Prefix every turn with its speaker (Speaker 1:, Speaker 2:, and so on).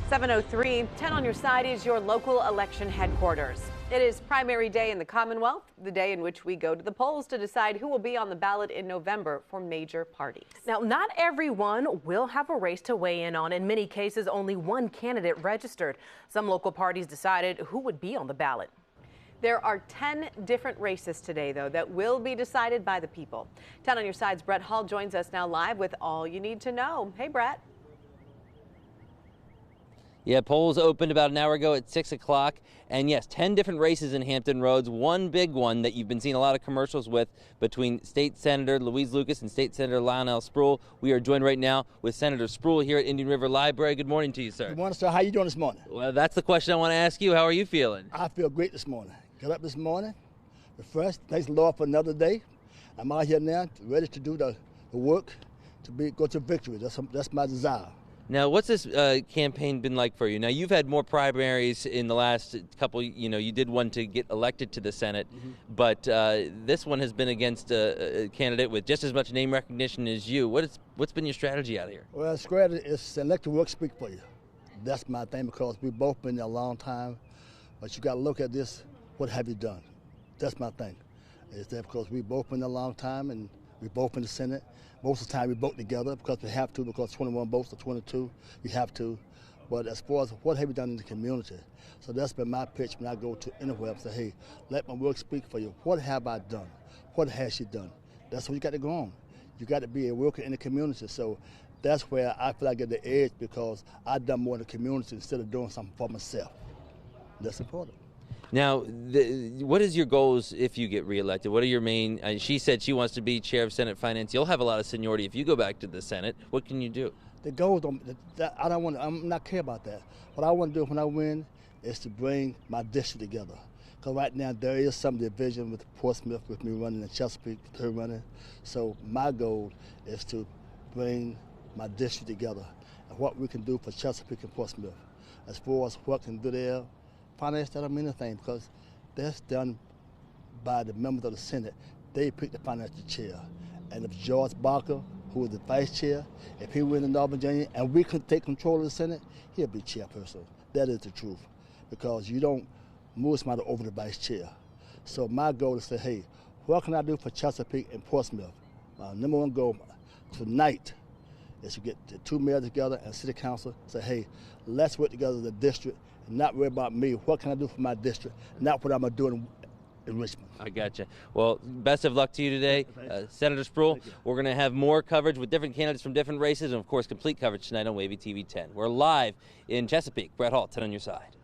Speaker 1: 7:03, 10 on your side is your local election headquarters. It is primary day in the Commonwealth, the day in which we go to the polls to decide who will be on the ballot in November for major parties.
Speaker 2: Now, not everyone will have a race to weigh in on. In many cases, only one candidate registered. Some local parties decided who would be on the ballot.
Speaker 1: There are 10 different races today, though, that will be decided by the people. 10 on your side's Brett Hall joins us now live with all you need to know. Hey, Brett.
Speaker 3: Yeah, polls opened about an hour ago at 6 o'clock. And yes, 10 different races in Hampton Roads. One big one that you've been seeing a lot of commercials with between State Senator Louise Lucas and State Senator Lionel Spruill. We are joined right now with Senator Spruill here at Indian River Library. Good morning to you, sir.
Speaker 4: Good morning, sir. How you doing this morning?
Speaker 3: Well, that's the question I want to ask you. How are you feeling?
Speaker 4: I feel great this morning. Got up this morning, refreshed. Thanks the Lord for another day. I'm out here now, ready to do the work to go to victory. That's my desire.
Speaker 3: Now, what's this campaign been like for you? Now, you've had more primaries in the last couple, you did one to get elected to the Senate, but this one has been against a candidate with just as much name recognition as you. What's been your strategy out here?
Speaker 4: Well, strategy is to let the work speak for you. That's my thing, because we've both been there a long time, but you got to look at this, what have you done? That's my thing. Is that because we've both been there a long time and we're both in the Senate. Most of the time we vote together because we have to, because 21 votes to 22, we have to. But as far as what have you done in the community, so that's been my pitch when I go to anywhere. I say, hey, let my work speak for you. What have I done? What has she done? That's what you got to go on. You got to be a worker in the community. So that's where I feel I get the edge, because I've done more in the community instead of doing something for myself. That's important.
Speaker 3: Now, what is your goals if you get reelected? What are your main? She said she wants to be chair of Senate Finance. You'll have a lot of seniority if you go back to the Senate. What can you do?
Speaker 4: The goals I'm not care about that. What I want to do when I win is to bring my district together. Because right now there is some division with Portsmouth, with me running in Chesapeake, her running. So my goal is to bring my district together and what we can do for Chesapeake and Portsmouth. As far as what can do there, finance, that don't mean anything, because that's done by the members of the Senate. They pick the financial chair. And if George Barker, who is the vice chair, if he wins in North Virginia and we could take control of the Senate, he'll be chairperson. That is the truth, because you don't move somebody over the vice chair. So my goal is to say, hey, what can I do for Chesapeake and Portsmouth? My number one goal tonight is to get the two mayors together and city council, say, hey, let's work together as a district, not worry about me. What can I do for my district? Not what I'm doing in Richmond.
Speaker 3: I gotcha. Well, best of luck to you today, Senator Spruill. We're going to have more coverage with different candidates from different races, and of course, complete coverage tonight on WAVY TV 10. We're live in Chesapeake. Brett Hall, 10 on your side.